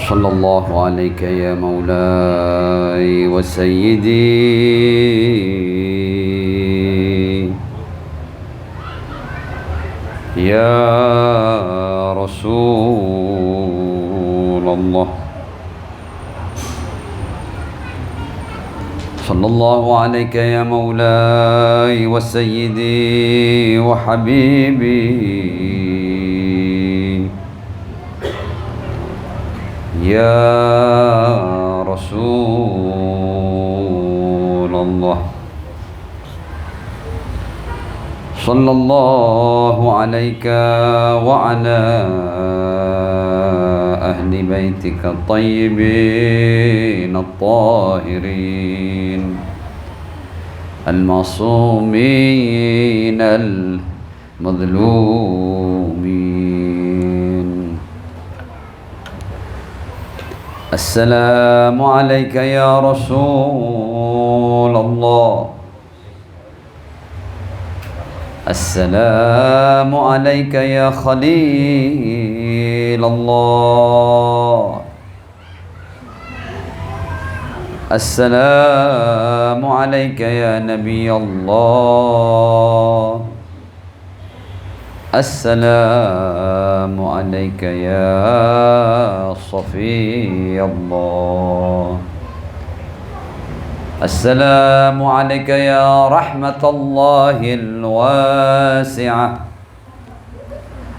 صلى الله عليك يا مولاي وسيدي يا رسول الله صلى الله عليك يا مولاي وسيدي وحبيبي يا رسول الله صلى الله عليك وعلى أهل بيتك الطيبين الطاهرين المعصومين المظلومين. السلام عليك يا رسول الله السلام عليك يا خليل الله السلام عليك يا نبي الله السلام عليك يا صفي الله السلام عليك يا رحمة الله الواسعة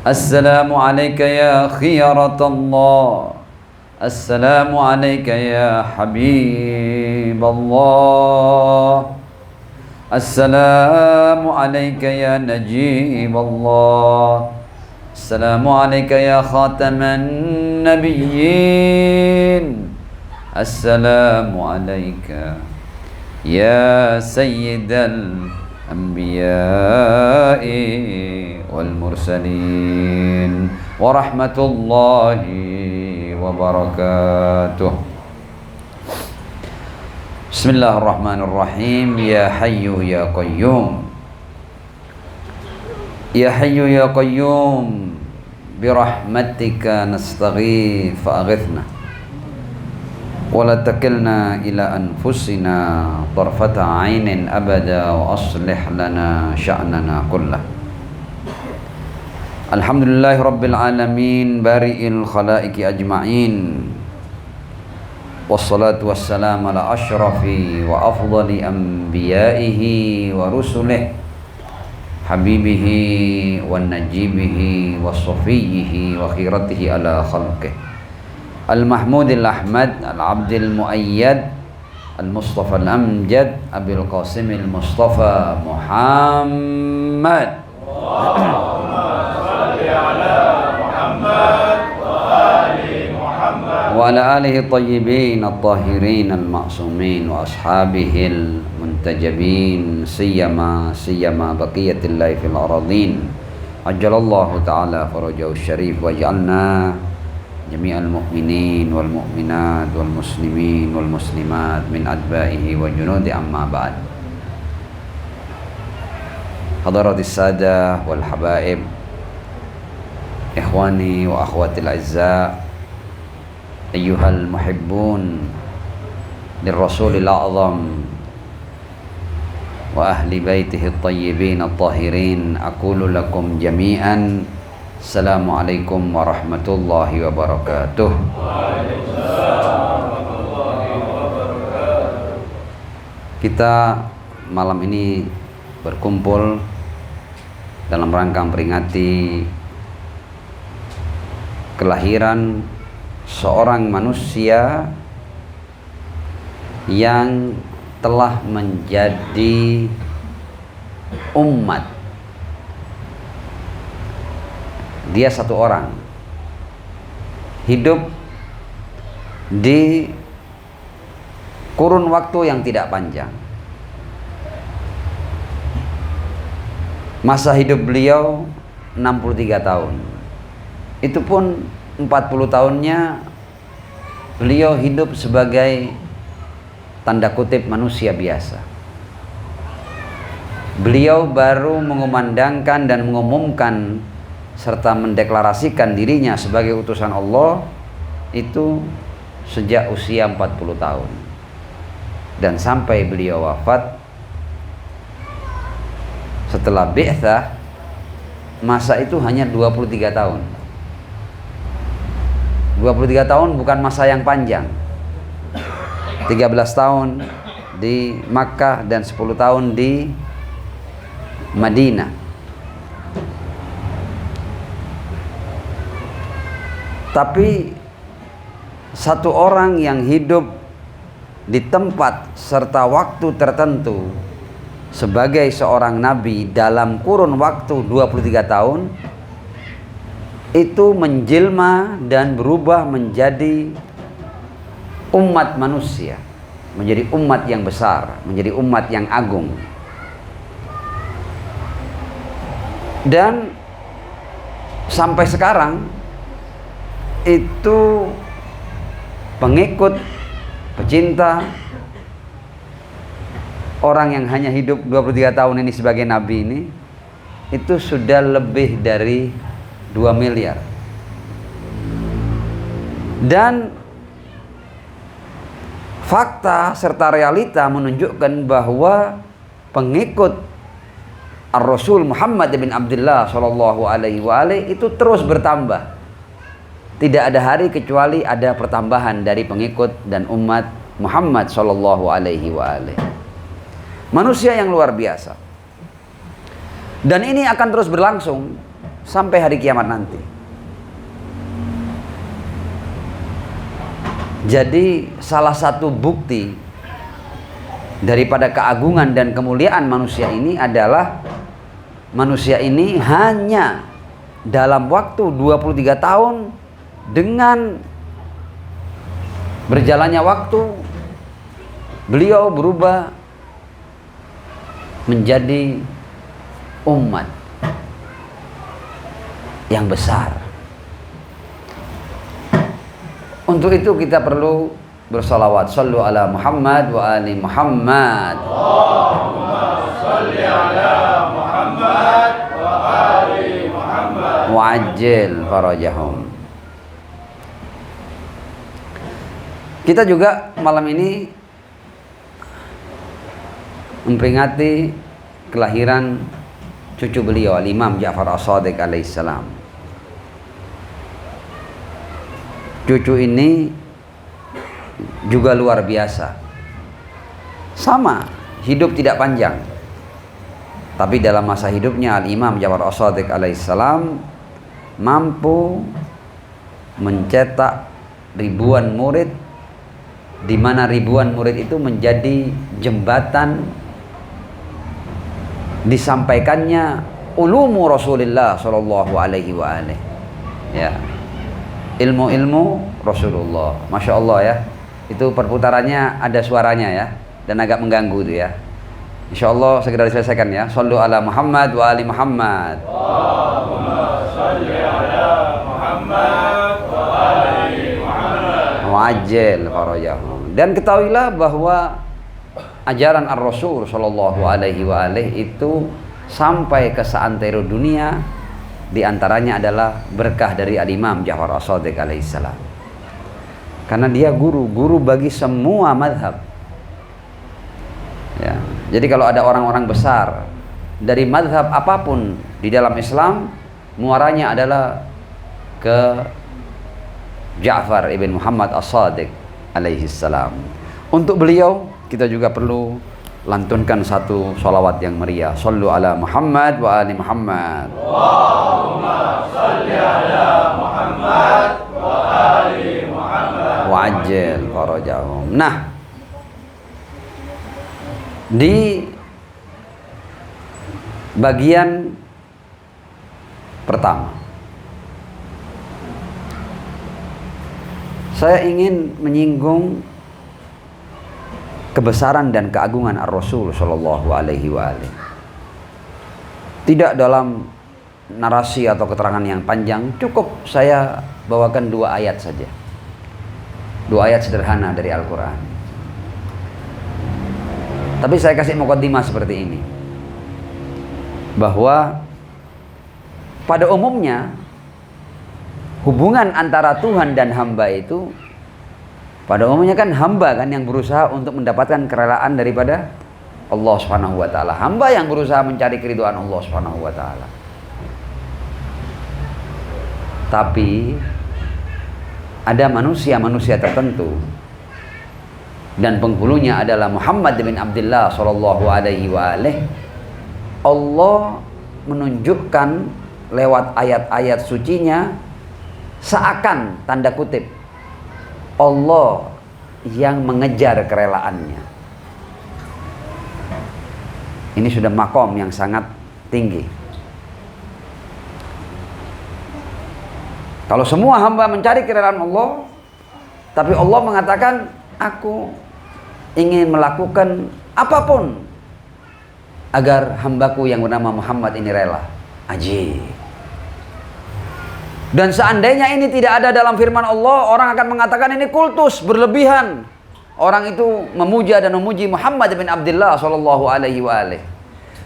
السلام عليك يا خيرة الله السلام عليك يا حبيب الله السلام عليك يا نجيب الله السلام عليك يا خاتم النبيين السلام عليك يا سيد الأنبياء والمرسلين ورحمة الله وبركاته. بسم الله الرحمن الرحيم. يا حي يا قيوم يا حي يا قيوم برحمتك نستغيث فأغثنا ولا تكلنا إلى أنفسنا طرفة عين أبدا وأصلح لنا شأننا كله. الحمد لله رب العالمين بارئ الخلائق أجمعين والصلاة والسلام على أشرف وأفضل أنبيائه ورسله حبيبه ونجيبه وصفيه وخيرته على خلقه المحمود الأحمد العبد المؤيد المصطفى الأمجد أبي القاسم المصطفى محمد اللهم صل على محمد وآل محمد وعلى آله الطيبين الطاهرين المعصومين وأصحابه المنتجبين سيما بقية الله في الأراضين عجل الله تعالى فرجه الشريف واجعلنا جميع المؤمنين والمؤمنات والمسلمين والمسلمات من أتباعه وجنود. أما بعد. حضرات السادة والحبائب إخواني وأخواتي الأعزاء أيها المحبون للرسول الأعظم وأهل بيته الطيبين الطاهرين أقول لكم جميعا Assalamualaikum warahmatullahi wabarakatuh. Kita malam ini berkumpul dalam rangka memperingati kelahiran seorang manusia yang telah menjadi umat. Dia satu orang hidup di kurun waktu yang tidak panjang. Masa hidup beliau 63 tahun. Itu pun 40 tahunnya beliau hidup sebagai tanda kutip manusia biasa. Beliau baru mengumandangkan dan mengumumkan serta mendeklarasikan dirinya sebagai utusan Allah itu sejak usia 40 tahun. Dan sampai beliau wafat, setelah bi'tsah, masa itu hanya 23 tahun. 23 tahun bukan masa yang panjang. 13 tahun di Makkah dan 10 tahun di Madinah. Tapi satu orang yang hidup di tempat serta waktu tertentu sebagai seorang nabi dalam kurun waktu 23 tahun itu menjelma dan berubah menjadi umat manusia, menjadi umat yang besar, menjadi umat yang agung. Dan sampai sekarang itu pengikut, pecinta, orang yang hanya hidup 23 tahun ini sebagai nabi ini, itu sudah lebih dari 2 miliar. Dan fakta serta realita menunjukkan bahwa pengikut Ar-Rasul Muhammad bin Abdullah sallallahu alaihi wa alihi itu terus bertambah. Tidak ada hari kecuali ada pertambahan dari pengikut dan umat Muhammad sallallahu alaihi wa alihi. Manusia yang luar biasa. Dan ini akan terus berlangsung sampai hari kiamat nanti. Jadi salah satu bukti daripada keagungan dan kemuliaan manusia ini adalah manusia ini hanya dalam waktu 23 tahun dengan berjalannya waktu beliau berubah menjadi umat yang besar. Untuk itu kita perlu bersalawat. Sallu ala Muhammad wa ali Muhammad. Allahumma salli ala Muhammad wa ali Muhammad. Wa'ajjil farajahum. Kita juga malam ini memperingati kelahiran cucu beliau, Al-Imam Ja'far As-Shadiq alaihissalam. Cucu ini juga luar biasa. Sama, hidup tidak panjang. Tapi dalam masa hidupnya Al-Imam Ja'far As-Shadiq alaihissalam mampu mencetak ribuan murid, di mana ribuan murid itu menjadi jembatan disampaikannya ulumu Rasulullah sallallahu alaihi wa alihi. Ya. Ilmu-ilmu Rasulullah. Masya Allah ya. Itu perputarannya ada suaranya ya, dan agak mengganggu itu ya. Insya Allah segera diselesaikan ya. Sallu ala Muhammad wa ali Muhammad. Allahumma salli ala Muhammad wa ali Muhammad. Wa'ajjil farajahum. Dan ketahuilah bahwa ajaran Ar-Rasul sallallahu alaihi wa alihi itu sampai ke seantero dunia, di antaranya adalah berkah dari Al-Imam Ja'far As-Shadiq alaihissalam. Karena dia guru bagi semua madhab. Ya. Jadi kalau ada orang-orang besar dari madhab apapun di dalam Islam, muaranya adalah ke Ja'far ibn Muhammad As-Shadiq alaihissalam. Untuk beliau kita juga perlu lantunkan satu sholawat yang meriah. Sallu ala Muhammad wa ali Muhammad. Allahumma salli ala Muhammad wa ali Muhammad. Wa'ajjil farajahum. Nah, di bagian pertama saya ingin menyinggung kebesaran dan keagungan Ar-Rasul sallallahu alaihi wa alihi. Tidak dalam narasi atau keterangan yang panjang, cukup saya bawakan 2 ayat saja. 2 ayat sederhana dari Al-Quran. Tapi saya kasih mukaddimah seperti ini, bahwa pada umumnya hubungan antara Tuhan dan hamba itu pada umumnya kan hamba kan yang berusaha untuk mendapatkan kerelaan daripada Allah Subhanahu wa taala. Hamba yang berusaha mencari keridhaan Allah Subhanahu wa taala. Tapi ada manusia-manusia tertentu dan penghulunya adalah Muhammad bin Abdullah sallallahu alaihi wa alihi. Allah menunjukkan lewat ayat-ayat sucinya seakan tanda kutip Allah yang mengejar kerelaannya. Ini sudah makom yang sangat tinggi. Kalau semua hamba mencari kerelaan Allah, tapi Allah mengatakan, aku ingin melakukan apapun agar hambaku yang bernama Muhammad ini rela. Ajib. Dan seandainya ini tidak ada dalam firman Allah, orang akan mengatakan ini kultus, berlebihan. Orang itu memuja dan memuji Muhammad bin Abdullah sallallahu alaihi wa alihi.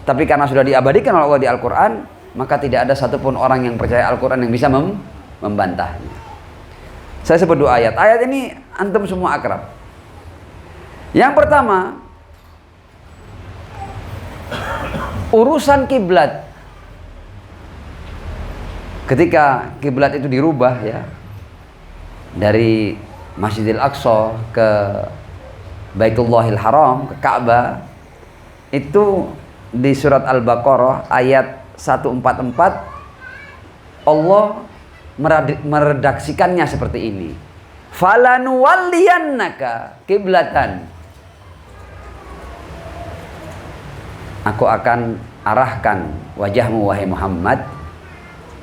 Tapi karena sudah diabadikan oleh Allah di Al-Quran, maka tidak ada satupun orang yang percaya Al-Quran yang bisa membantahnya. Saya sebut dua ayat. Ayat ini antum semua akrab. Yang pertama, urusan kiblat. Ketika kiblat itu dirubah ya, dari Masjidil Aqsa ke Baitullahil Haram, ke Ka'bah, itu di surat Al-Baqarah ayat 144 Allah meredaksikannya seperti ini. Falanuwalliyannaka kiblatan. Aku akan arahkan wajahmu wahai Muhammad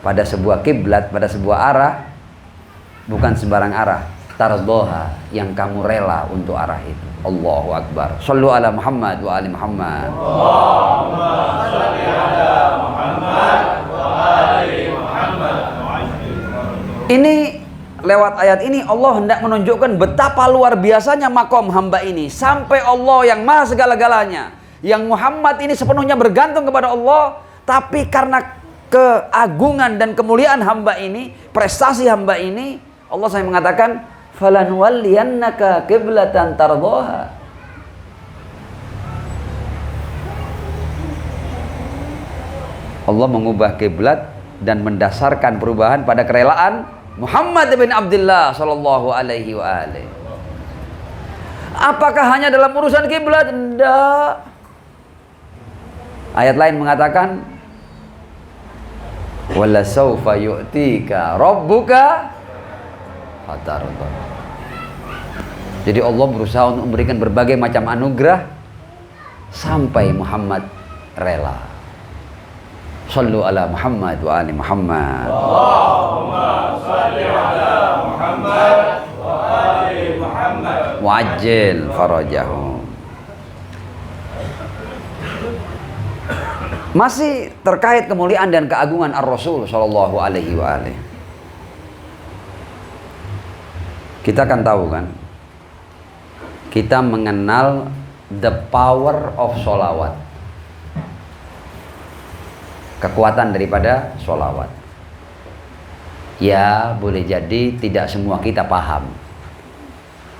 pada sebuah kiblat, pada sebuah arah, bukan sembarang arah, tardoha, yang kamu rela untuk arah itu. Allahu Akbar. Sallu ala Muhammad wa ali Muhammad. Allahumma salli ala Muhammad wa ali Muhammad. Ini lewat ayat ini Allah hendak menunjukkan betapa luar biasanya makom hamba ini, sampai Allah yang maha segala-galanya, yang Muhammad ini sepenuhnya bergantung kepada Allah, tapi karena keagungan dan kemuliaan hamba ini, prestasi hamba ini, Allah saya mengatakan falanwalliyannaka qiblatan tardaha. Allah mengubah kiblat dan mendasarkan perubahan pada kerelaan Muhammad bin Abdullah sallallahu alaihi wa alihi. Apakah hanya dalam urusan kiblat? Tidak. Ayat lain mengatakan wala saufa yu'tika rabbuka fatarda. Jadi Allah berusaha untuk memberikan berbagai macam anugerah sampai Muhammad rela. Sallu ala Muhammad wa ali Muhammad. Allahumma salli ala Muhammad wa ali Muhammad. Wa'ajjil farajahum. Masih terkait kemuliaan dan keagungan Ar-Rasul sallallahu alaihi wa alihi. Kita kan tahu kan, kita mengenal the power of sholawat, kekuatan daripada sholawat. Ya, boleh jadi tidak semua kita paham,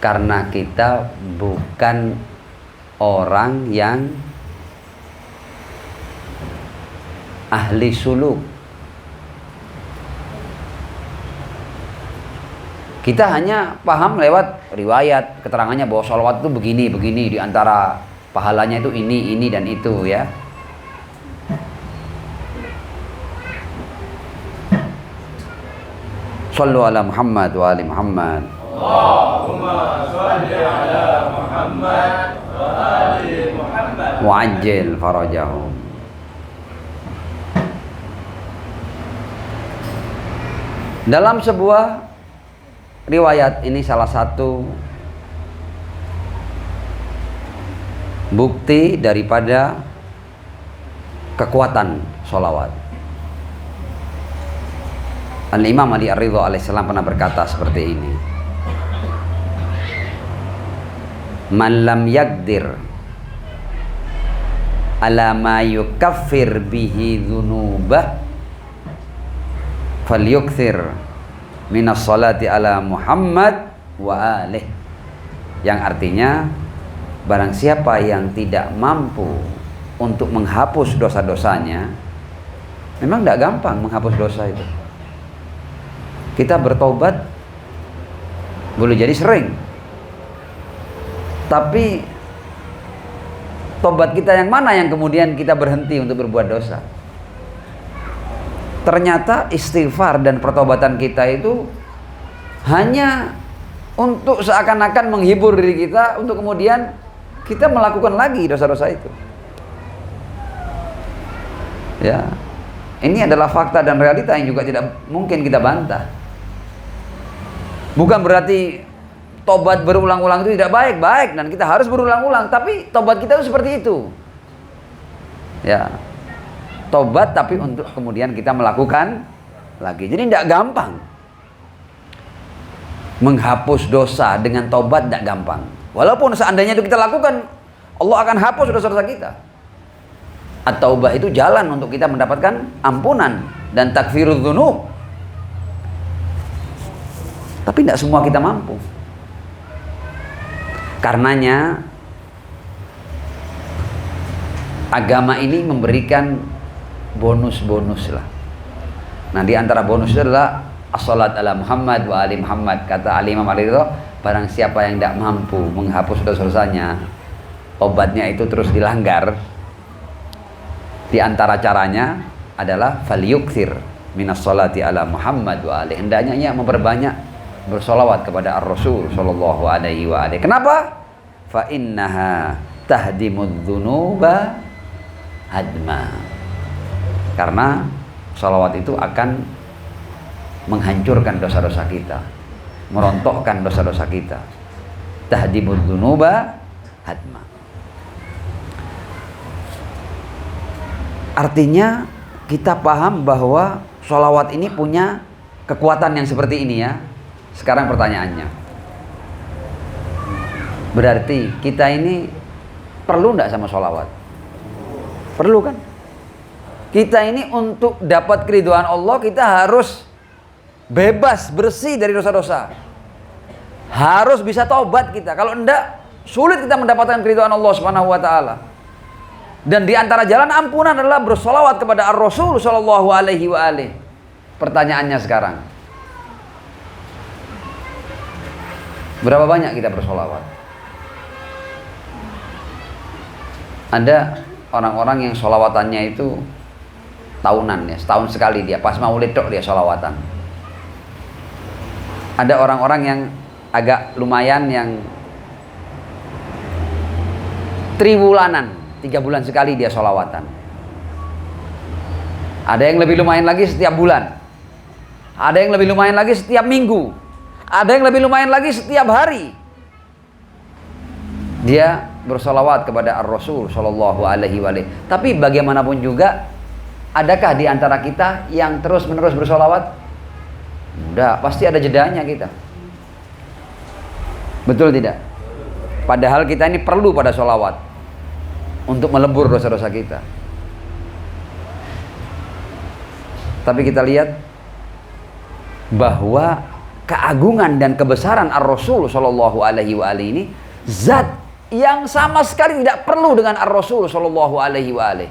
karena kita bukan orang yang ahli suluk. Kita hanya paham lewat riwayat, keterangannya bahwa sholawat itu begini, di antara pahalanya itu ini dan itu ya. Sallu ala Muhammad wa ali Muhammad. Allahumma salli ala Muhammad wa ali Muhammad. Wa'ajjil farajahum. Dalam sebuah riwayat ini salah satu bukti daripada kekuatan sholawat. Al-Imam Ali Ar-Ridha alaihissalam pernah berkata seperti ini. Man lam yaqdir ala ma yukaffir bihi dhunubah falyukthir minas salati ala Muhammad wa alih, yang artinya barang siapa yang tidak mampu untuk menghapus dosa-dosanya, memang tidak gampang menghapus dosa itu. Kita bertobat boleh jadi sering, tapi tobat kita yang mana yang kemudian kita berhenti untuk berbuat dosa? Ternyata istighfar dan pertobatan kita itu hanya untuk seakan-akan menghibur diri kita, untuk kemudian kita melakukan lagi dosa-dosa itu. Ya, ini adalah fakta dan realita yang juga tidak mungkin kita bantah. Bukan berarti tobat berulang-ulang itu tidak baik-baik dan kita harus berulang-ulang, tapi tobat kita itu seperti itu. Ya, tobat tapi untuk kemudian kita melakukan lagi. Jadi tidak gampang. Menghapus dosa dengan tobat tidak gampang. Walaupun seandainya itu kita lakukan, Allah akan hapus dosa-dosa kita. At-taubah itu jalan untuk kita mendapatkan ampunan dan takfirudz dzunub. Tapi tidak semua kita mampu. Karenanya agama ini memberikan bonus-bonus lah. Nah, di antara bonus itu adalah as-salat ala Muhammad wa ali Muhammad. Kata Ali Imam Ali itu, barang siapa yang tidak mampu menghapus dosa-dosanya, obatnya itu terus dilanggar. Di antara caranya adalah falyukthir minas salati ala Muhammad wa ali. Hendaknya ia memperbanyak bersolawat kepada Ar-Rasul sallallahu alaihi wa alihi. Kenapa? Fa innaha tahdimudz dzunuba hadma. Karena salawat itu akan menghancurkan dosa-dosa kita, merontokkan dosa-dosa kita. Tahdimudz dzunuba hadma. Artinya kita paham bahwa salawat ini punya kekuatan yang seperti ini ya. Sekarang pertanyaannya, berarti kita ini perlu enggak sama sholawat? Perlu kan? Kita ini untuk dapat keridhaan Allah, kita harus bebas, bersih dari dosa-dosa. Harus bisa taubat kita. Kalau enggak, sulit kita mendapatkan keridhaan Allah Subhanahu wa taala. Dan di antara jalan ampunan adalah bersolawat kepada Ar-Rasul sallallahu alaihi wa alihi. Pertanyaannya sekarang, berapa banyak kita bersolawat? Ada orang-orang yang solawatannya itu tahunan ya, setahun sekali dia, pas maulid tok dia solawatan. Ada orang-orang yang agak lumayan yang triwulanan, 3 bulan sekali dia solawatan. Ada yang lebih lumayan lagi setiap bulan. Ada yang lebih lumayan lagi setiap minggu. Ada yang lebih lumayan lagi setiap hari. Dia bersolawat kepada Ar-Rasul sallallahu alaihi wa alihi. Tapi bagaimanapun juga, adakah di antara kita yang terus-menerus bersolawat? Enggak, pasti ada jedanya kita. Betul tidak? Padahal kita ini perlu pada solawat untuk melebur dosa-dosa kita. Tapi kita lihat bahwa keagungan dan kebesaran Ar-Rasul sallallahu alaihi wa alihi ini zat yang sama sekali tidak perlu dengan Ar-Rasul sallallahu alaihi wa alihi.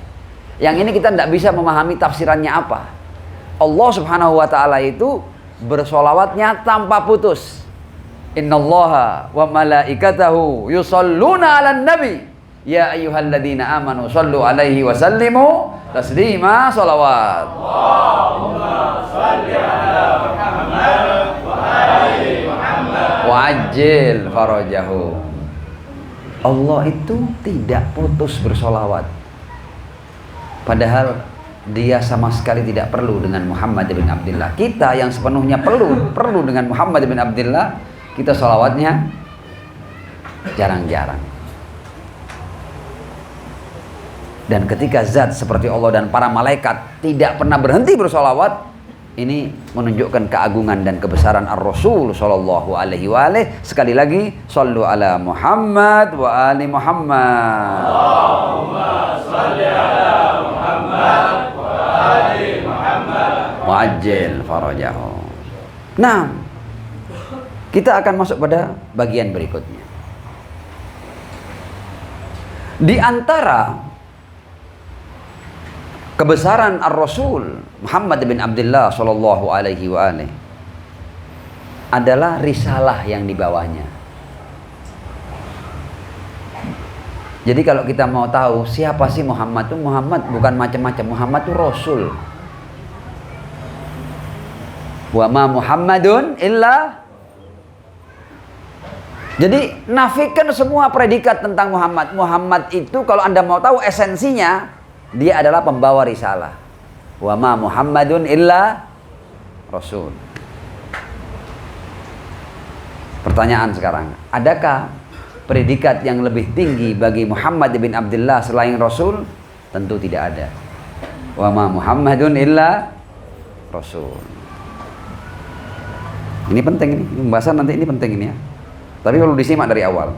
Yang ini kita tidak bisa memahami tafsirannya apa. Allah Subhanahu wa taala itu bersolawatnya tanpa putus. Innallaha wa malaikatahu yusholluna 'alan nabi ya ayyuhalladzina amanu shallu alaihi wa sallimu taslima. Shalawat. Allahumma shalli ala Muhammad wa ali Muhammad wa ajil farajahu. Allah itu tidak putus bersolawat, padahal dia sama sekali tidak perlu dengan Muhammad bin Abdullah. Kita yang sepenuhnya perlu dengan Muhammad bin Abdullah, kita sholawatnya jarang-jarang. Dan ketika zat seperti Allah dan para malaikat tidak pernah berhenti bersolawat, ini menunjukkan keagungan dan kebesaran Ar-Rasul sallallahu alaihi wa alihi. Sekali lagi, shallu ala Muhammad wa ali Muhammad. Allahumma shalli ala Muhammad wa ali Muhammad wa ajil farajahu. Nah, Kita akan masuk pada bagian berikutnya. Di antara kebesaran Ar-Rasul Muhammad bin Abdullah sallallahu alaihi wa alihi adalah risalah yang dibawanya. Jadi kalau kita mau tahu siapa sih Muhammad itu, Muhammad bukan macam-macam, Muhammad itu Rasul. Wa ma Muhammadun illa. Jadi nafikan semua predikat tentang Muhammad. Muhammad itu kalau Anda mau tahu esensinya, dia adalah pembawa risalah. Wa ma Muhammadun illa Rasul. Pertanyaan sekarang, adakah predikat yang lebih tinggi bagi Muhammad bin Abdullah selain Rasul? Tentu tidak ada. Wa ma Muhammadun illa Rasul. Ini penting ini, pembahasan nanti ini penting ini ya. Tapi perlu disimak dari awal.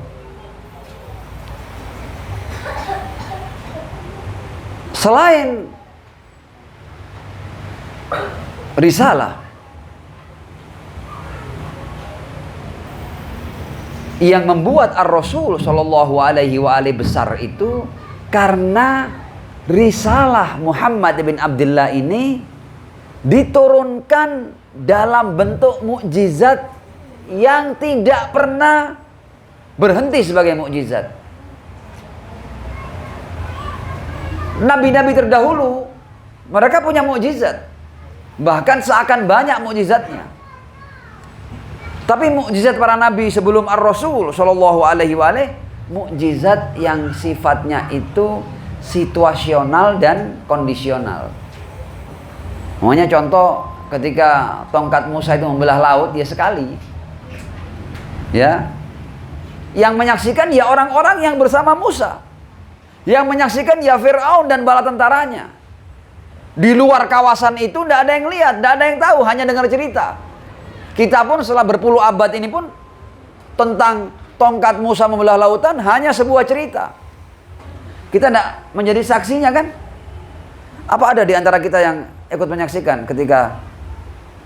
Selain risalah yang membuat Ar-Rasul Shallallahu Alaihi Wasallam besar itu karena risalah Muhammad bin Abdullah ini diturunkan dalam bentuk mukjizat yang tidak pernah berhenti sebagai mukjizat. Nabi-nabi terdahulu mereka punya mukjizat, bahkan seakan banyak mukjizatnya. Tapi mukjizat para nabi sebelum Ar-Rasul Shallallahu Alaihi Wasallam, mukjizat yang sifatnya itu situasional dan kondisional. Makanya contoh ketika tongkat Musa itu membelah laut, ya sekali. Ya, yang menyaksikan ya orang-orang yang bersama Musa, yang menyaksikan ya Fir'aun dan bala tentaranya. Di luar kawasan itu tidak ada yang lihat, tidak ada yang tahu, hanya dengar cerita. Kita pun setelah berpuluh abad ini pun tentang tongkat Musa membelah lautan hanya sebuah cerita. Kita tidak menjadi saksinya kan? Apa ada di antara kita yang ikut menyaksikan ketika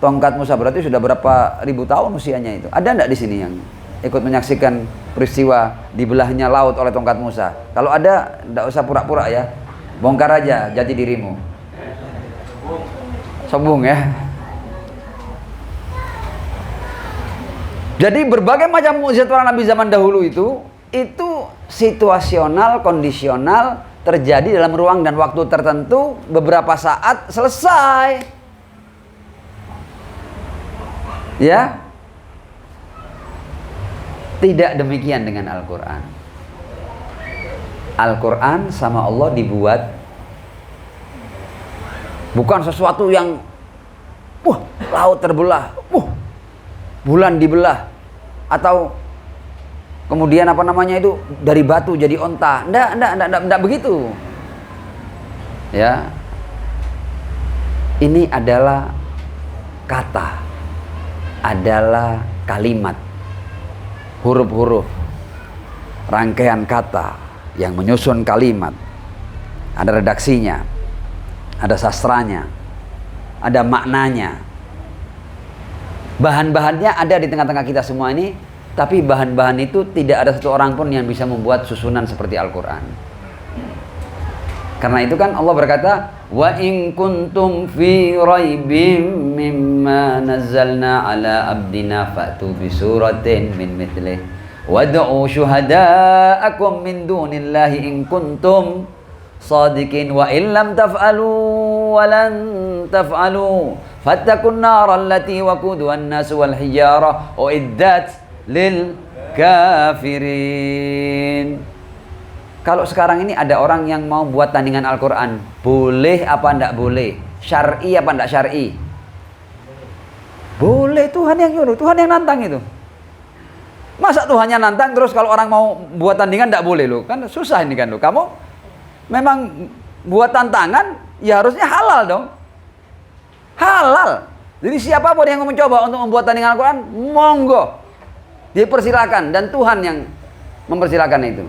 tongkat Musa, berarti sudah berapa ribu tahun usianya itu? Ada enggak di sini yang ikut menyaksikan peristiwa dibelahnya laut oleh tongkat Musa? Kalau ada, enggak usah pura-pura ya. Bongkar aja jati dirimu. Sombong ya. Jadi berbagai macam mukjizat para nabi zaman dahulu itu situasional, kondisional, terjadi dalam ruang dan waktu tertentu, beberapa saat selesai. Ya, tidak demikian dengan Al-Quran. Al-Quran sama Allah dibuat bukan sesuatu yang laut terbelah, bulan dibelah, atau kemudian apa namanya itu dari batu jadi onta. Enggak begitu. Ya, ini adalah kata, adalah kalimat, huruf-huruf, rangkaian kata yang menyusun kalimat. Ada redaksinya, ada sastranya, ada maknanya. Bahan-bahannya ada di tengah-tengah kita semua ini, tapi bahan-bahan itu tidak ada satu orang pun yang bisa membuat susunan seperti Al-Quran. Karena itu kan Allah berkata, wa in kuntum fi raibim mimma nazzalna ala abdina fa'tu bi suratin min mithlih wad'u syuhada'akum min dunillahi in kuntum sadiqin wa in lam taf'alu wa lan taf'alu fattaqun nar allati waquduha an-nas wal hijarah uiddat lil kafirin. Kalau sekarang ini ada orang yang mau buat tandingan Al-Quran, boleh apa enggak boleh? Syar'i apa enggak syar'i? Boleh, Tuhan yang nyuruh, Tuhan yang nantang itu. Masa Tuhannya nantang terus kalau orang mau buat tandingan enggak boleh loh? Kan susah ini kan loh. Kamu memang buat tantangan, ya harusnya halal dong. Halal. Jadi siapapun yang mencoba untuk membuat tandingan Al-Quran, monggo. Dipersilakan, dan Tuhan yang mempersilakan itu.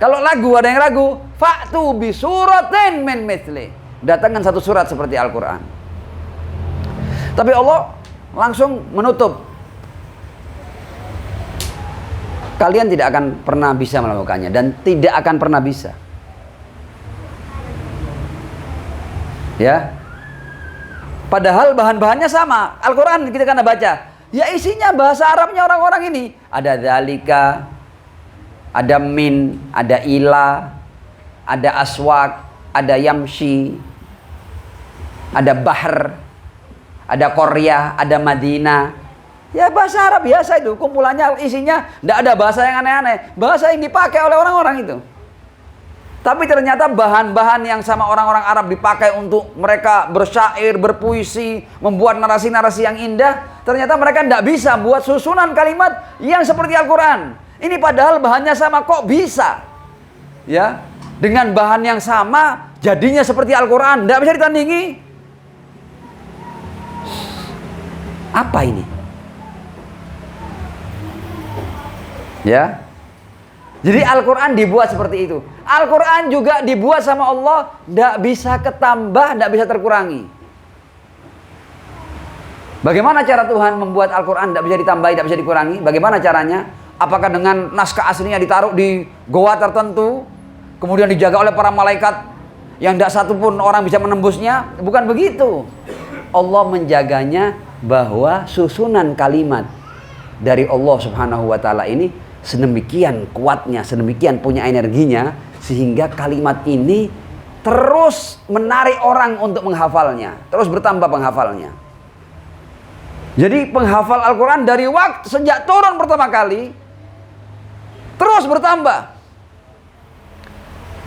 Kalau lagu, ada yang ragu, fa'tu bi suratin min mithli. Datangkan satu surat seperti Al-Quran. Tapi Allah langsung menutup kalian tidak akan pernah bisa melakukannya dan tidak akan pernah bisa. Ya. Padahal bahan-bahannya sama. Al-Quran kita kan baca, ya isinya bahasa Arabnya orang-orang ini. Ada dzalika, ada min, ada ila, ada aswak, ada yamshi, ada bahr, ada Korea, ada Madinah. Ya bahasa Arab biasa itu, kumpulannya isinya tidak ada bahasa yang aneh-aneh. Bahasa yang dipakai oleh orang-orang itu. Tapi ternyata bahan-bahan yang sama orang-orang Arab dipakai untuk mereka bersyair, berpuisi, membuat narasi-narasi yang indah. Ternyata mereka tidak bisa buat susunan kalimat yang seperti Al-Quran. Ini padahal bahannya sama, kok bisa? Ya, dengan bahan yang sama jadinya seperti Al-Quran, tidak bisa ditandingi. Apa ini? Ya. Jadi Al-Quran dibuat seperti itu. Al-Quran juga dibuat sama Allah, tidak bisa ketambah, tidak bisa terkurangi. Bagaimana cara Tuhan membuat Al-Quran tidak bisa ditambahi, tidak bisa dikurangi? Bagaimana caranya? Apakah dengan naskah aslinya ditaruh di goa tertentu, kemudian dijaga oleh para malaikat yang tidak satupun orang bisa menembusnya? Bukan begitu. Allah menjaganya bahwa susunan kalimat dari Allah Subhanahu wa Ta'ala ini sedemikian kuatnya, sedemikian punya energinya, sehingga kalimat ini terus menarik orang untuk menghafalnya, terus bertambah penghafalnya. Jadi penghafal Al-Quran dari waktu sejak turun pertama kali terus bertambah.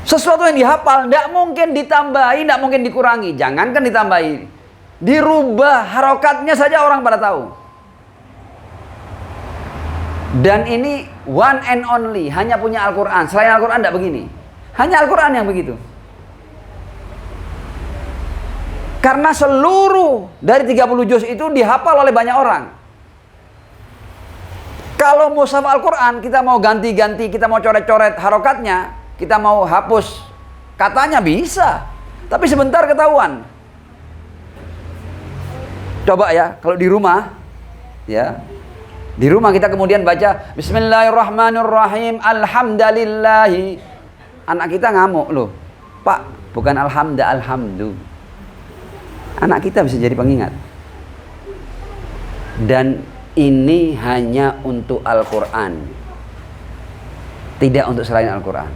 Sesuatu yang dihafal tidak mungkin ditambahi, tidak mungkin dikurangi. Jangankan ditambahi, dirubah harokatnya saja orang pada tahu. Dan ini one and only, hanya punya Al-Quran. Selain Al-Quran tidak begini. Hanya Al-Quran yang begitu. Karena seluruh dari 30 juz itu dihafal oleh banyak orang. Kalau mushaf Al-Quran kita mau ganti-ganti, kita mau coret-coret harokatnya, kita mau hapus katanya bisa. Tapi sebentar ketahuan. Coba ya, kalau di rumah, ya. Di rumah kita kemudian baca Bismillahirrahmanirrahim, Alhamdulillahi. Anak kita ngamuk loh, Pak, bukan alhamdu. Anak kita bisa jadi pengingat. Dan ini hanya untuk Al-Quran, tidak untuk selain Al-Quran.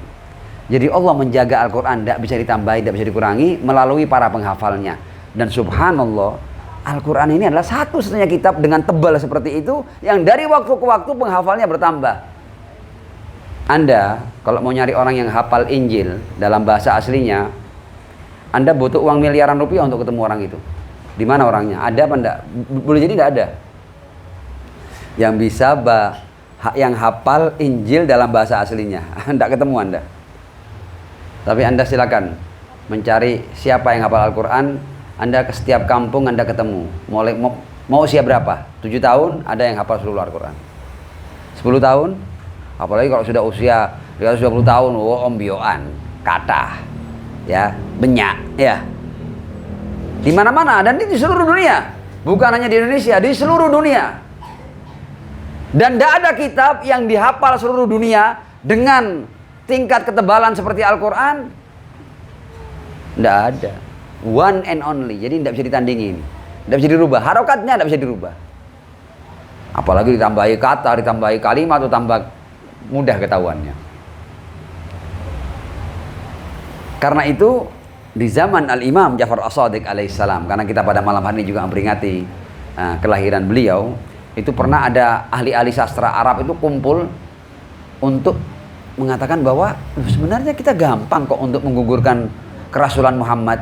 Jadi Allah menjaga Al-Quran, tidak bisa ditambahi, tidak bisa dikurangi, melalui para penghafalnya. Dan subhanallah, Al-Quran ini adalah satu-satunya kitab dengan tebal seperti itu, yang dari waktu ke waktu penghafalnya bertambah. Anda kalau mau nyari orang yang hafal Injil dalam bahasa aslinya, Anda butuh uang miliaran rupiah untuk ketemu orang itu. Di mana orangnya? Ada apa enggak? Boleh jadi enggak ada. Yang bisa yang hafal Injil dalam bahasa aslinya, enggak ketemu Anda. Tapi Anda silakan mencari siapa yang hafal Al-Quran. Anda ke setiap kampung Anda ketemu. Mau usia berapa? 7 tahun ada yang hafal seluruh Al-Quran. 10 tahun, apalagi kalau sudah usia 20 tahun, ombioan, kata, ya, benyak, ya. Di mana-mana, dan di seluruh dunia. Bukan hanya di Indonesia, di seluruh dunia. Dan tidak ada kitab yang dihafal seluruh dunia dengan tingkat ketebalan seperti Al-Quran. Tidak ada. One and only, jadi tidak bisa ditandingin, tidak bisa dirubah, harokatnya tidak bisa dirubah. Apalagi ditambahi kata, ditambahi kalimat, atau tambah mudah ketahuannya. Karena itu di zaman Al-Imam Ja'far As-Shadiq alaihissalam, karena kita pada malam hari ini juga memperingati kelahiran beliau, itu pernah ada ahli-ahli sastra Arab itu kumpul untuk mengatakan bahwa sebenarnya kita gampang kok untuk menggugurkan kerasulan Muhammad.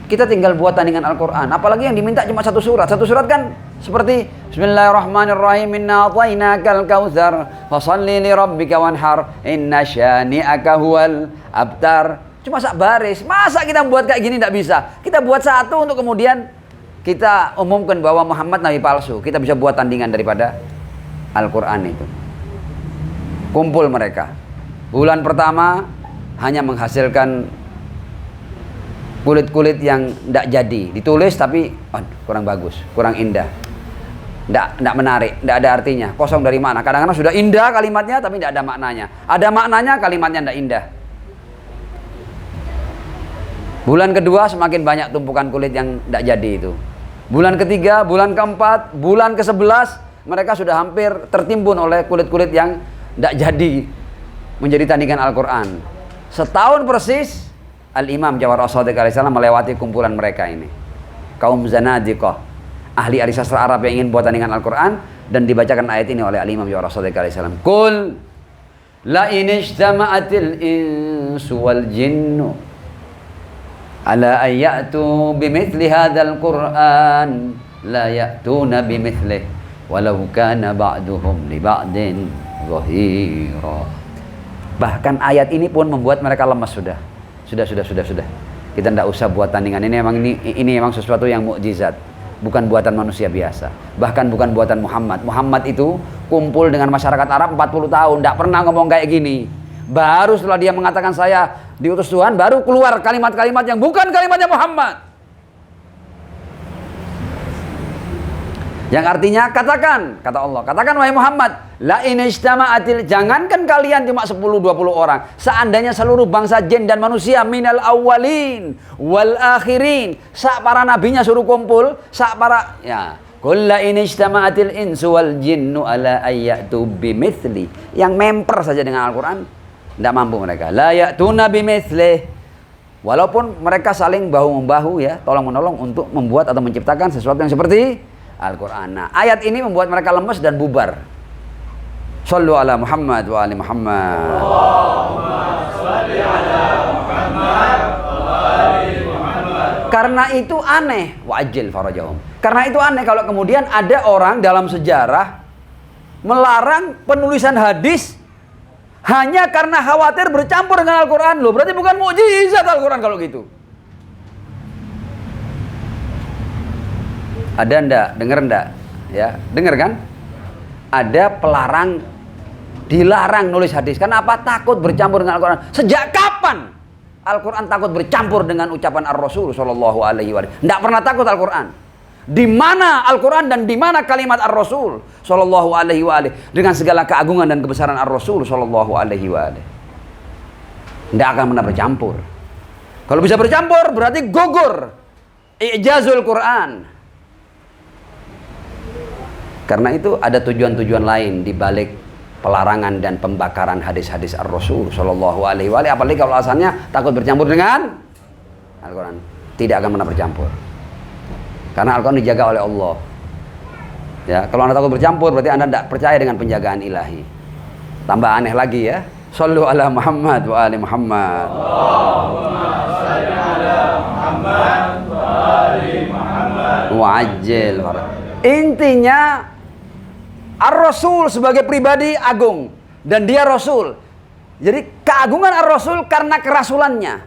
Kita tinggal buat tandingan Al-Quran. Apalagi yang diminta cuma satu surat. Satu surat kan seperti Bismillahirrahmanirrahim, Inna a'tainakal kautsar fashalli li rabbika wanhar inna syani'aka huwal abtar. Cuma sak baris. Masa kita buat kayak gini? Tidak bisa. Kita buat satu untuk kemudian kita umumkan bahwa Muhammad nabi palsu. Kita bisa buat tandingan daripada Al-Quran itu. Kumpul mereka. Bulan pertama hanya menghasilkan kulit-kulit yang tidak jadi, ditulis tapi kurang bagus, kurang indah. Nggak menarik, nggak ada artinya, kosong dari makna. Kadang-kadang sudah indah kalimatnya tapi nggak ada maknanya. Ada maknanya, kalimatnya nggak indah. Bulan kedua semakin banyak tumpukan kulit yang nggak jadi itu. Bulan ketiga, bulan keempat, bulan ke-11 mereka sudah hampir tertimbun oleh kulit-kulit yang nggak jadi menjadi tandingan Al-Quran. Setahun persis Al-Imam Ja'far As-Shadiq alaihissalam melewati kumpulan mereka ini, kaum zanadiqah, ahli sastra Arab yang ingin buat tandingan Al-Quran, dan dibacakan ayat ini oleh Al-Imam Ja'far As-Shadiq alaihissalam. Qul la in ijtama'atil insu wal jinnu ala ayyatu bimithli hadzal Qur'an la ya'tuna bimithlihi walau kana ba'duhum li ba'din zahira. Bahkan ayat ini pun membuat mereka lemas. Sudah. Kita tidak usah buat tandingan. Ini memang sesuatu yang mukjizat, bukan buatan manusia biasa. Bahkan bukan buatan Muhammad. Muhammad itu kumpul dengan masyarakat Arab 40 tahun, tidak pernah ngomong kayak gini. Baru setelah dia mengatakan saya diutus Tuhan, baru keluar kalimat-kalimat yang bukan kalimatnya Muhammad. Yang artinya kata Allah, katakan wahai Muhammad, la in ijtama'atil, jangankan kalian cuma 10-20 orang, seandainya seluruh bangsa jin dan manusia, minal awwalin wal akhirin, sak para nabinya suruh kumpul, sak para qul la in ijtama'atil insu wal jinnu ala ayyatu bimithli, yang memper saja dengan Al-Quran tidak mampu mereka. La ya'tuna bimithli, walaupun mereka saling bahu-membahu ya, tolong-menolong untuk membuat atau menciptakan sesuatu yang seperti Al-Quran. Nah, ayat ini membuat mereka lemes dan bubar. Shallu ala Muhammad wa ali Muhammad. Allahumma shalli ala Muhammad wa ali Muhammad. Karena itu aneh, wa'ajil farajahum. Karena itu aneh kalau kemudian ada orang dalam sejarah melarang penulisan hadis hanya karena khawatir bercampur dengan Al-Quran. Loh, berarti bukan mukjizat Al-Quran kalau gitu. Ada ndak? Dengar ndak? Ya, dengar kan? Ada pelarang, dilarang nulis hadis. Kenapa? Takut bercampur dengan Al-Quran. Sejak kapan Al-Quran takut bercampur dengan ucapan Ar-Rasul Sallallahu Alaihi Wasallam? Ndak pernah takut Al-Quran. Di mana Al-Quran dan di mana kalimat Ar-Rasul Sallallahu Alaihi Wasallam dengan segala keagungan dan kebesaran Ar-Rasul Sallallahu Alaihi Wasallam? Ndak akan pernah bercampur. Kalau bisa bercampur berarti gugur i'jazul Quran. Karena itu ada tujuan-tujuan lain di balik pelarangan dan pembakaran hadis-hadis Ar-Rasul Sallallahu Alaihi Wasallam. Apalagi kalau alasannya takut bercampur dengan Al-Quran. Tidak akan pernah bercampur. Karena Al-Quran dijaga oleh Allah. Ya, kalau Anda takut bercampur berarti Anda tidak percaya dengan penjagaan ilahi. Tambah aneh lagi ya. Shallu ala Muhammad wa ali Muhammad. Allahumma shalli ala Muhammad wa ali Muhammad. Wa'ajil. Intinya Ar-Rasul sebagai pribadi agung dan dia Rasul. Jadi keagungan Ar-Rasul karena kerasulannya.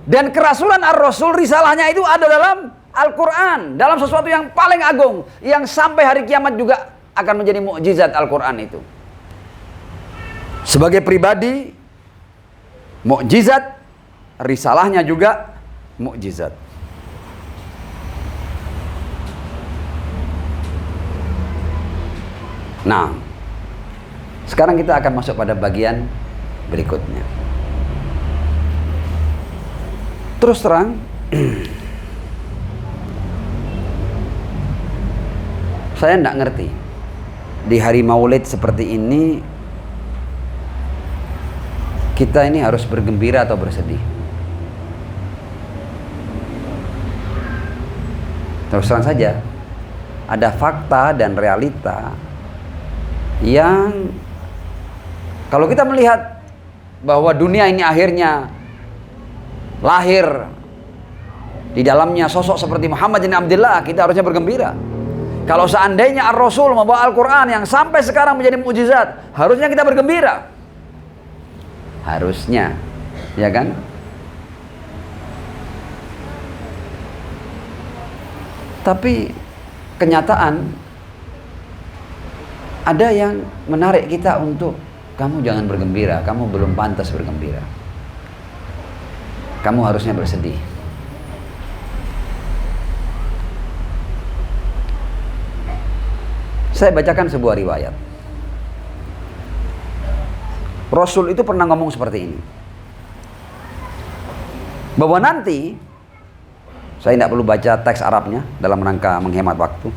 Dan kerasulan Ar-Rasul, risalahnya itu ada dalam Al-Quran, dalam sesuatu yang paling agung, yang sampai hari kiamat juga akan menjadi mukjizat Al-Quran itu. Sebagai pribadi mukjizat, risalahnya juga mukjizat. Nah, sekarang kita akan masuk pada bagian berikutnya. Terus terang, saya tidak ngerti di hari Maulid seperti ini kita ini harus bergembira atau bersedih. Terus terang saja, ada fakta dan realita yang kalau kita melihat bahwa dunia ini akhirnya lahir di dalamnya sosok seperti Muhammad bin Abdullah, kita harusnya bergembira. Kalau seandainya Ar-Rasul membawa Al-Quran yang sampai sekarang menjadi mukjizat, harusnya kita bergembira. Harusnya, ya kan? Tapi kenyataan ada yang menarik kita untuk kamu jangan bergembira, kamu belum pantas bergembira. Kamu harusnya bersedih. Saya bacakan sebuah riwayat. Rasul itu pernah ngomong seperti ini, bahwa nanti, saya tidak perlu baca teks Arabnya dalam rangka menghemat waktu.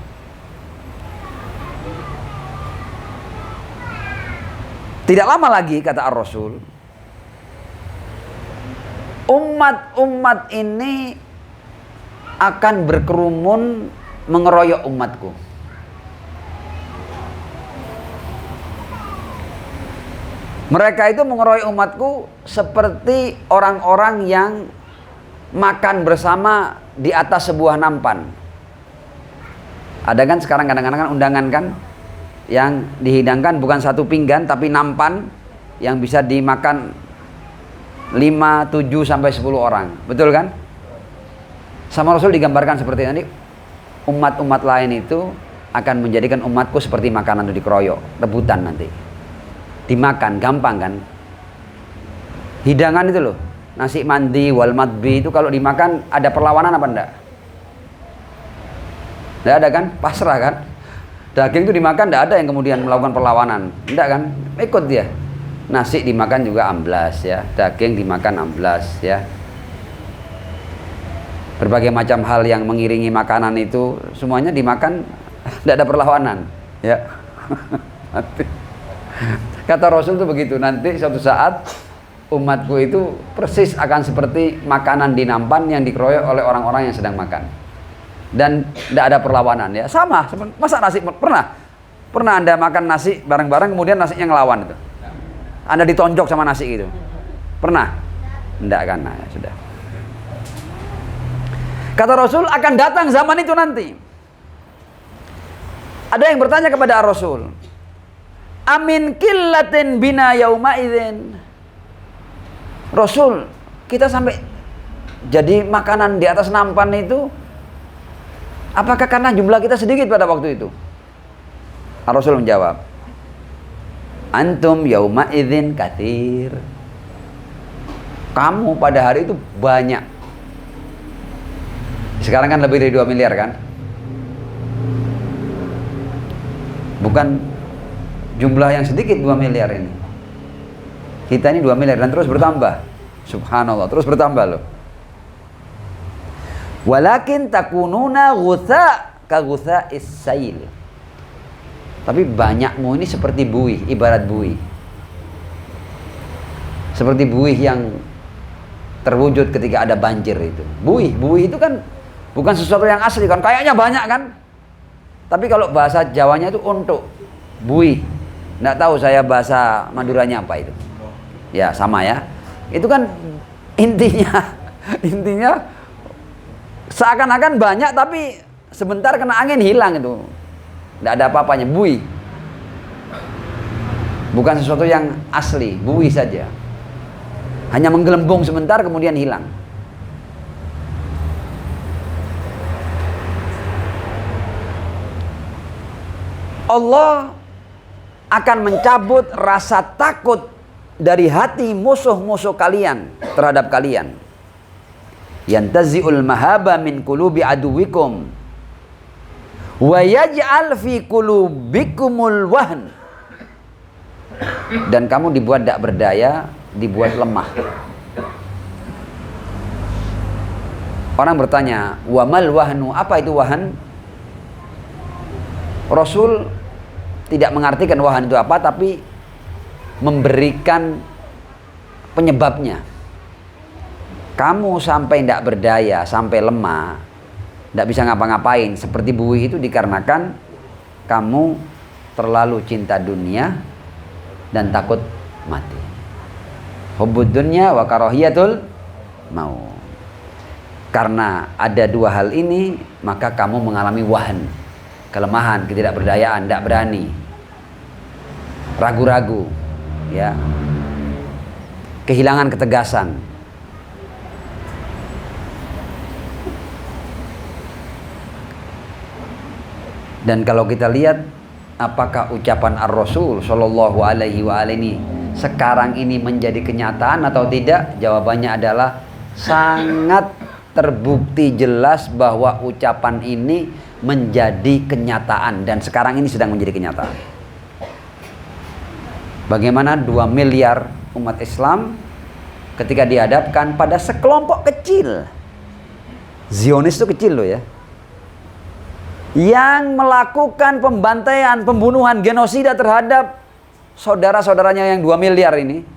Tidak lama lagi, kata Ar-Rasul, umat-umat ini akan berkerumun mengeroyok umatku. Mereka itu mengeroyok umatku seperti orang-orang yang makan bersama di atas sebuah nampan. Ada kan sekarang kadang-kadang undangan kan, yang dihidangkan bukan satu pinggan tapi nampan yang bisa dimakan 5, 7 sampai 10 orang. Betul kan? Sama Rasul digambarkan seperti ini. Umat-umat lain itu akan menjadikan umatku seperti makanan itu dikeroyok, rebutan nanti. Dimakan, gampang kan? Hidangan itu loh, nasi mandi, wal madbi itu kalau dimakan ada perlawanan apa enggak? Enggak ada kan? Pasrah kan? Daging itu dimakan enggak ada yang kemudian melakukan perlawanan. Enggak kan? Ikut dia. Nasi dimakan juga amblas ya, daging dimakan amblas ya. Berbagai macam hal yang mengiringi makanan itu semuanya dimakan, enggak ada perlawanan ya. Kata Rasul itu begitu, nanti suatu saat umatku itu persis akan seperti makanan di nampan yang dikeroyok oleh orang-orang yang sedang makan. Dan tidak ada perlawanan ya. Sama, masa nasi pernah Anda makan nasi bareng-bareng kemudian nasinya ngelawan itu. Anda ditonjok sama nasi itu. Pernah? Tidak kan? Nah, ya sudah. Kata Rasul akan datang zaman itu nanti. Ada yang bertanya kepada Rasul, amin killatin bina yauma idzin. Rasul, kita sampai jadi makanan di atas nampan itu, apakah karena jumlah kita sedikit pada waktu itu? Rasul menjawab, antum yauma idzin katsir. Kamu pada hari itu banyak. Sekarang kan lebih dari 2 miliar kan? Bukan jumlah yang sedikit 2 miliar ini. Kita ini 2 miliar dan terus bertambah. Subhanallah, terus bertambah loh. Walakin takununa ghutha ka ghutha'is sail. Tapi banyakmu ini seperti buih, ibarat buih. Seperti buih yang terwujud ketika ada banjir itu. Buih itu kan bukan sesuatu yang asli kan, kayaknya banyak kan. Tapi kalau bahasa Jawanya itu untuk buih. Nggak tahu saya bahasa Maduranya apa itu. Ya sama ya. Itu kan intinya seakan-akan banyak tapi sebentar kena angin hilang itu. Nggak ada apa-apanya, buih. Bukan sesuatu yang asli, buih saja. Hanya menggelembung sebentar kemudian hilang. Allah akan mencabut rasa takut dari hati musuh-musuh kalian terhadap kalian. Yantazi'ul mahaba min qulubi aduwikum wa yaj'al fi qulubikumul wahn. Dan kamu dibuat tidak berdaya, dibuat lemah. Orang bertanya, wa mal wahnu, apa itu wahan? Rasul tidak mengartikan wahan itu apa, tapi memberikan penyebabnya. Kamu sampai tidak berdaya, sampai lemah, tidak bisa ngapa-ngapain seperti buih itu dikarenakan kamu terlalu cinta dunia dan takut mati. Hubbud dunya wa karahiyatul maut. Karena ada 2 hal ini, maka kamu mengalami wahan, kelemahan, ketidakberdayaan, tidak berani, ragu-ragu, ya, kehilangan ketegasan. Dan kalau kita lihat apakah ucapan Ar-Rasul Shallallahu Alaihi Wasallam ini sekarang ini menjadi kenyataan atau tidak? Jawabannya adalah sangat terbukti jelas bahwa ucapan ini menjadi kenyataan, dan sekarang ini sedang menjadi kenyataan. Bagaimana 2 miliar umat Islam ketika dihadapkan pada sekelompok kecil, Zionis itu kecil loh ya, yang melakukan pembantaian, pembunuhan, genosida terhadap saudara-saudaranya yang 2 miliar ini.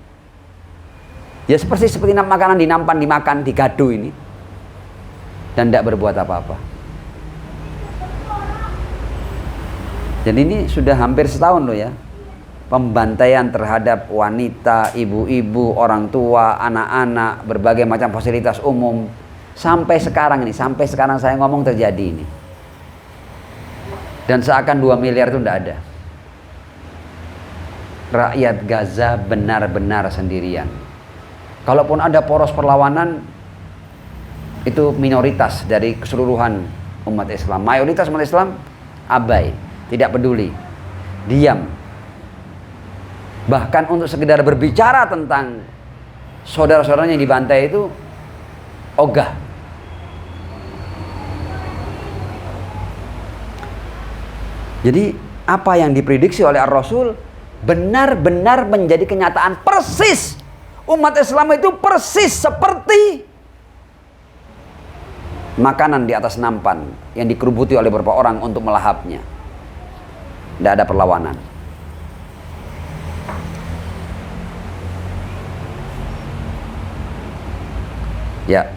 Ya seperti makanan dinampan, dimakan, digado ini, dan tidak berbuat apa-apa. Jadi ini sudah hampir setahun loh ya, pembantaian terhadap wanita, ibu-ibu, orang tua, anak-anak, berbagai macam fasilitas umum. Sampai sekarang saya ngomong terjadi ini. Dan seakan 2 miliar itu tidak ada. Rakyat Gaza benar-benar sendirian. Kalaupun ada poros perlawanan, itu minoritas dari keseluruhan umat Islam. Mayoritas umat Islam abai, tidak peduli, diam. Bahkan untuk sekedar berbicara tentang saudara-saudaranya yang dibantai itu ogah. Jadi apa yang diprediksi oleh Ar-Rasul benar-benar menjadi kenyataan persis. Umat Islam itu persis seperti makanan di atas nampan yang dikerubuti oleh beberapa orang untuk melahapnya. Tidak ada perlawanan. Ya.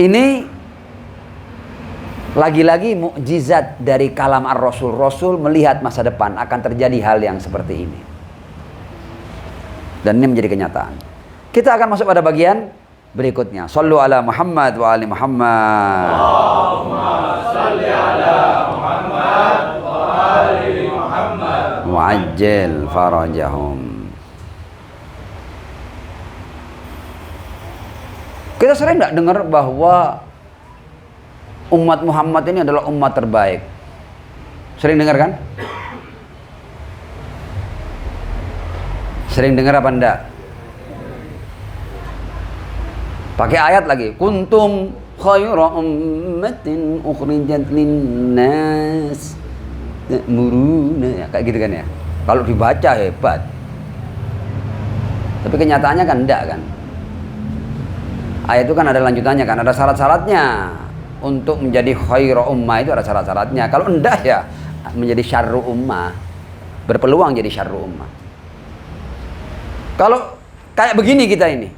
Ini lagi-lagi mukjizat dari kalam Ar-Rasul. Rasul melihat masa depan akan terjadi hal yang seperti ini. Dan ini menjadi kenyataan. Kita akan masuk pada bagian berikutnya. Shallu ala Muhammad wa ali Muhammad. Allahumma shalli ala Muhammad wa ali Muhammad. Mu'ajjil farajahum. Kita sering nggak dengar bahwa umat Muhammad ini adalah umat terbaik? Sering dengar kan? Sering dengar apa enggak? Pakai ayat lagi. Kuntum khayra ummatin ukhrijat linnas ta'muruna, ya, kayak gitu kan ya. Kalau dibaca hebat. Tapi kenyataannya kan enggak kan? Ayat itu kan ada lanjutannya kan, ada syarat-syaratnya. Untuk menjadi khairu ummah itu ada syarat-syaratnya. Kalau enggak ya menjadi syarru ummah, berpeluang jadi syarru ummah. Kalau kayak begini kita ini,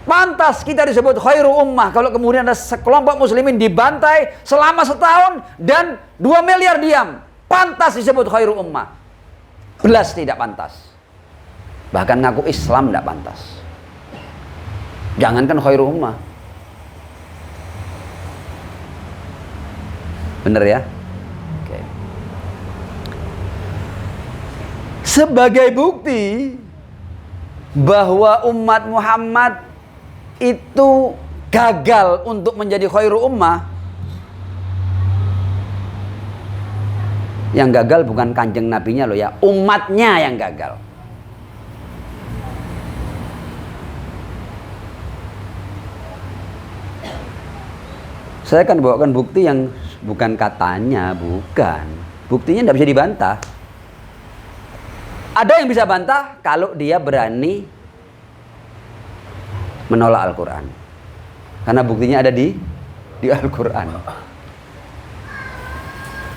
pantas kita disebut khairu ummah. Kalau kemudian ada sekelompok muslimin dibantai selama setahun dan 2 miliar diam, pantas disebut khairu ummah? Belas tidak pantas. Bahkan ngaku Islam tidak pantas. Jangankan khairu ummah. Bener ya? Oke. Sebagai bukti bahwa umat Muhammad itu gagal untuk menjadi khairu ummah. Yang gagal bukan kanjeng nabinya loh ya, umatnya yang gagal. Saya akan bawakan bukti yang bukan katanya, bukan. Buktinya tidak bisa dibantah. Ada yang bisa bantah kalau dia berani menolak Al-Quran. Karena buktinya ada di Al-Quran.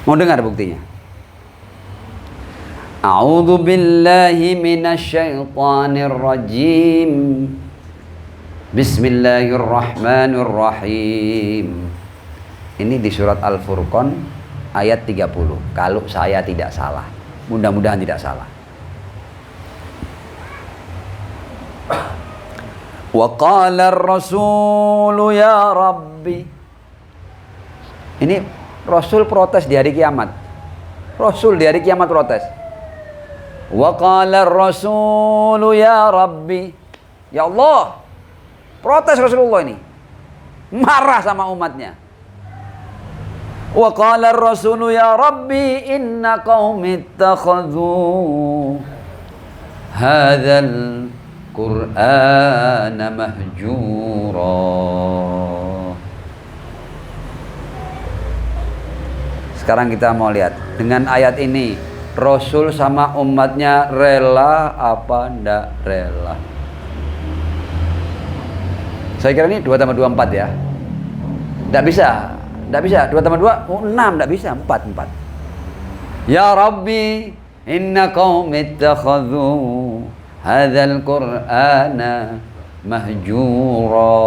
Mau dengar buktinya? A'udzu billahi minasyaitonir rajim. Bismillahirrahmanirrahim. Ini di surat Al-Furqan ayat 30. Kalau saya tidak salah. Mudah-mudahan tidak salah. Wa qala ar-rasulu ya Rabbi. Ini Rasul protes di hari kiamat. Rasul di hari kiamat protes. Wa qala ar-rasulu ya Rabbi. Ya Allah. Protes Rasulullah ini. Marah sama umatnya. Wa qala ar-rasulu ya Rabbi inna qaumi ittakhadhu hadzal Qur'ana mahjura. Sekarang kita mau lihat dengan ayat ini, Rasul sama umatnya rela apa ndak rela? Saya kira ini 2 tambah 2 4 ya. Ndak bisa. 2 tambah 2 6, ndak bisa 4. Ya Rabbi, inna qaumi ittakhadhu hadzal Qur'ana mahjura.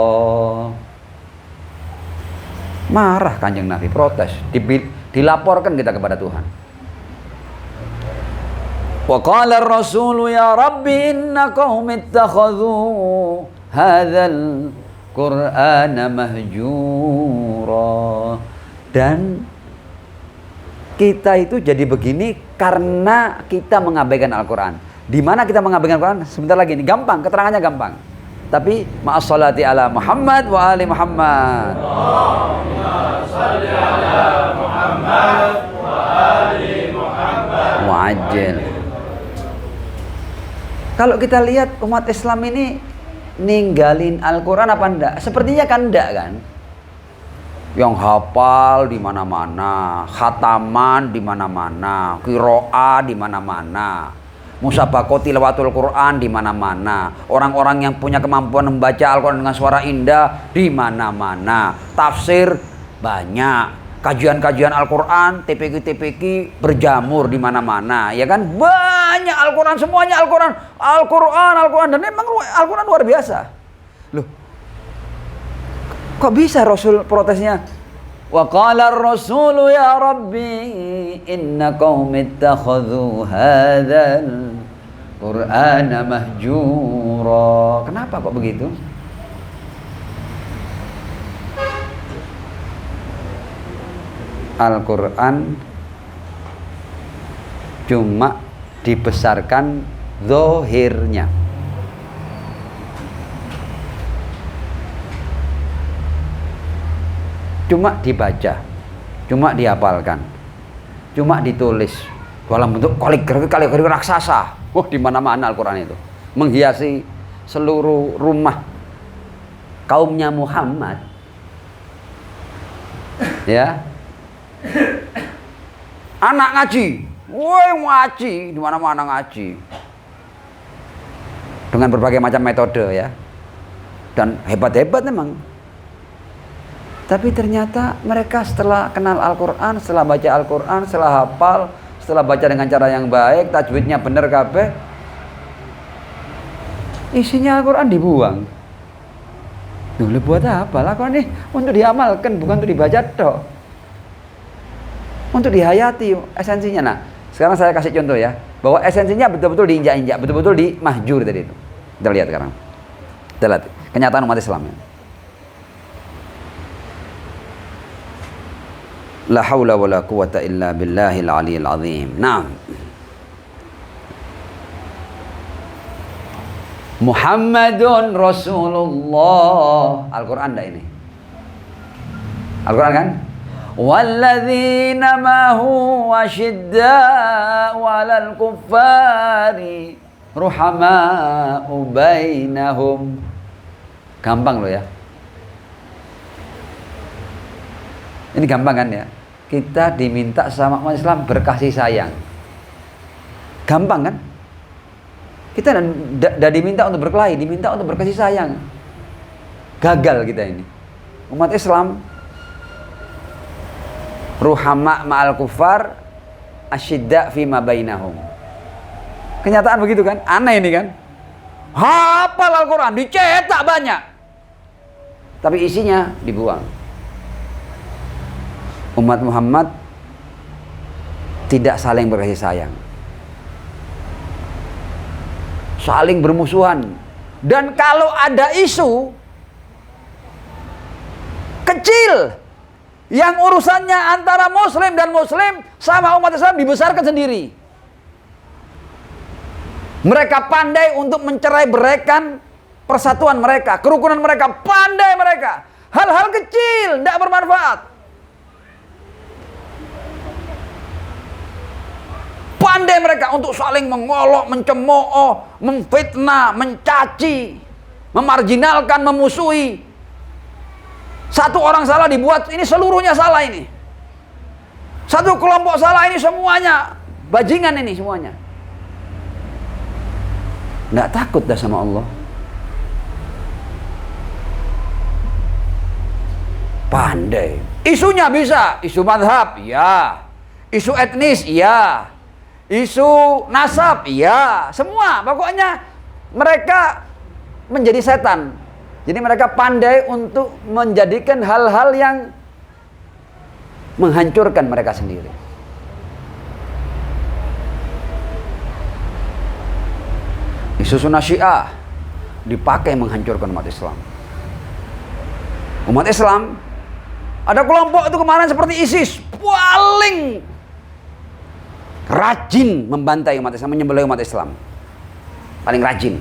Marah Kanjeng Nabi, protes, dilaporkan kita kepada Tuhan. Wa qala ar-rasul ya Rabbi inna qaumi ittakhadhu hadzal Qur'ana mahjura. Dan kita itu jadi begini karena kita mengabaikan Al-Quran. Di mana kita mengabaikan Al-Quran? Sebentar lagi ini gampang, keterangannya gampang. Tapi ma'as salati ala Muhammad wa ali Muhammad. Allahumma salli ala Muhammad wa ali Muhammad. Mu'ajjil. Kalau kita lihat umat Islam ini ninggalin Al-Quran apa enggak? Sepertinya kan enggak kan? Yang hafal di mana-mana, khataman di mana-mana, qiraah di mana-mana, musabaqah tilawatul Quran di mana-mana, orang-orang yang punya kemampuan membaca Al-Quran dengan suara indah di mana-mana, tafsir banyak, kajian-kajian Al-Quran, TPQ berjamur di mana-mana, ya kan? Banyak Al-Quran, semuanya Al-Quran, dan memang Al-Quran luar biasa. Loh, kok bisa Rasul protesnya? Wa qala ar-rasul ya Rabbi inna qaumi ittakhadhu hadzal Qur'ana mahjura. Kenapa kok begitu? Al-Quran cuma dibesarkan zahirnya. Cuma dibaca, cuma dihafalkan, cuma ditulis dalam bentuk kaligrafi raksasa. Di mana-mana Al-Quran itu menghiasi seluruh rumah kaumnya Muhammad. Ya, anak ngaji, ngaji di mana-mana ngaji dengan berbagai macam metode ya, dan hebat-hebat memang. Tapi ternyata mereka setelah kenal Al-Quran, setelah baca Al-Quran, setelah hafal, setelah baca dengan cara yang baik, tajwidnya bener kabeh, isinya Al-Quran dibuang. Dulu buat apa? Al-Quran ini untuk diamalkan, bukan untuk dibaca tok. Untuk dihayati esensinya. Nah, sekarang saya kasih contoh ya, bahwa esensinya betul-betul diinjak-injak, betul-betul dimahjur tadi itu. Kita lihat sekarang. Kita lihat kenyataan umat Islam. La haula wala quwata illa billahil aliyil azim. Naam. Muhammadun Rasulullah. Al-Quran enggak ini? Al-Quran kan? Walladzina mahu wasyidda'u 'alal kuffari ruhama'u bainahum. Gampang loh ya. Ini gampang kan ya? Kita diminta sama umat Islam berkasih sayang. Gampang kan? Kita tidak diminta untuk berkelahi, diminta untuk berkasih sayang. Gagal kita ini. Umat Islam ruhama ma'al kufar asyidda fima bainahum. Kenyataan begitu kan? Aneh ini kan? Hafal Al-Quran, dicetak banyak, tapi isinya dibuang. Umat Muhammad tidak saling berkasih sayang, saling bermusuhan. Dan kalau ada isu kecil yang urusannya antara muslim dan muslim sama umat Islam, dibesarkan sendiri. Mereka pandai untuk mencerai-beraikan persatuan mereka, kerukunan mereka, pandai mereka. Hal-hal kecil tidak bermanfaat, pandai mereka untuk saling mengolok, mencemooh, memfitnah, mencaci, memarginalkan, memusuhi. Satu orang salah dibuat ini seluruhnya salah ini. Satu kelompok salah ini semuanya bajingan ini semuanya. Nggak takut dah sama Allah. Pandai. Isunya bisa, isu madhab, ya. Isu etnis, ya. Isu nasab, ya. Semua, pokoknya mereka menjadi setan. Jadi mereka pandai untuk menjadikan hal-hal yang menghancurkan mereka sendiri. Isu sunnah Syiah dipakai menghancurkan umat Islam. Umat Islam, ada kelompok itu kemarin seperti ISIS, paling rajin membantai umat Islam, menyembelih umat Islam. Paling rajin.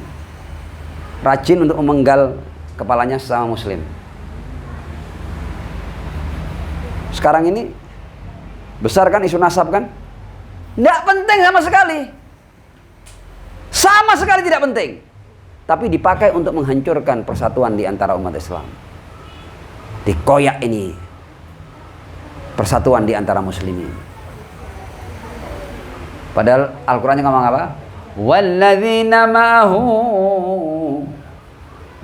Rajin untuk memenggal kepalanya sesama muslim. Sekarang ini besar kan isu nasab kan? Tidak penting sama sekali. Sama sekali tidak penting. Tapi dipakai untuk menghancurkan persatuan di antara umat Islam. Dikoyak ini persatuan di antara muslimin. Padahal Al-Qur'annya ngomong apa? Walladzina ma'ahu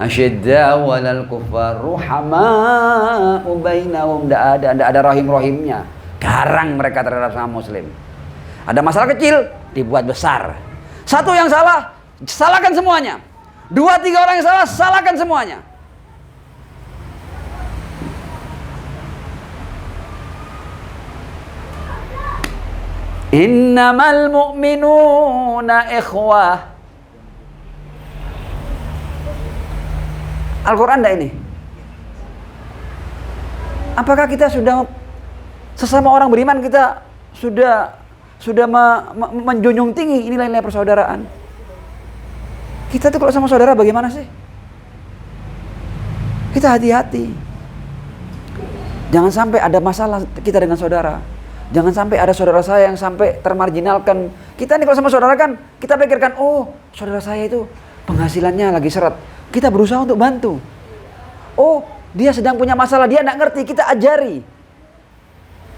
asyidda'u 'alal kuffar ruhama'u bainahum. Tidak ada rahim-rahimnya. Garang mereka terhadap sama muslim. Ada masalah kecil dibuat besar. Satu yang salah, salahkan semuanya. Dua tiga orang yang salah, salahkan semuanya. Innamal mu'minuna ikhwah. Al-Quran enggak ini? Apakah kita sudah sesama orang beriman kita sudah menjunjung tinggi ini nilai persaudaraan? Kita tuh kalau sama saudara bagaimana sih? Kita hati-hati. Jangan sampai ada masalah kita dengan saudara. Jangan sampai ada saudara saya yang sampai termarginalkan. Kita nih kalau sama saudara kan, kita pikirkan, oh saudara saya itu penghasilannya lagi seret. Kita berusaha untuk bantu. Oh dia sedang punya masalah, dia tidak ngerti, kita ajari.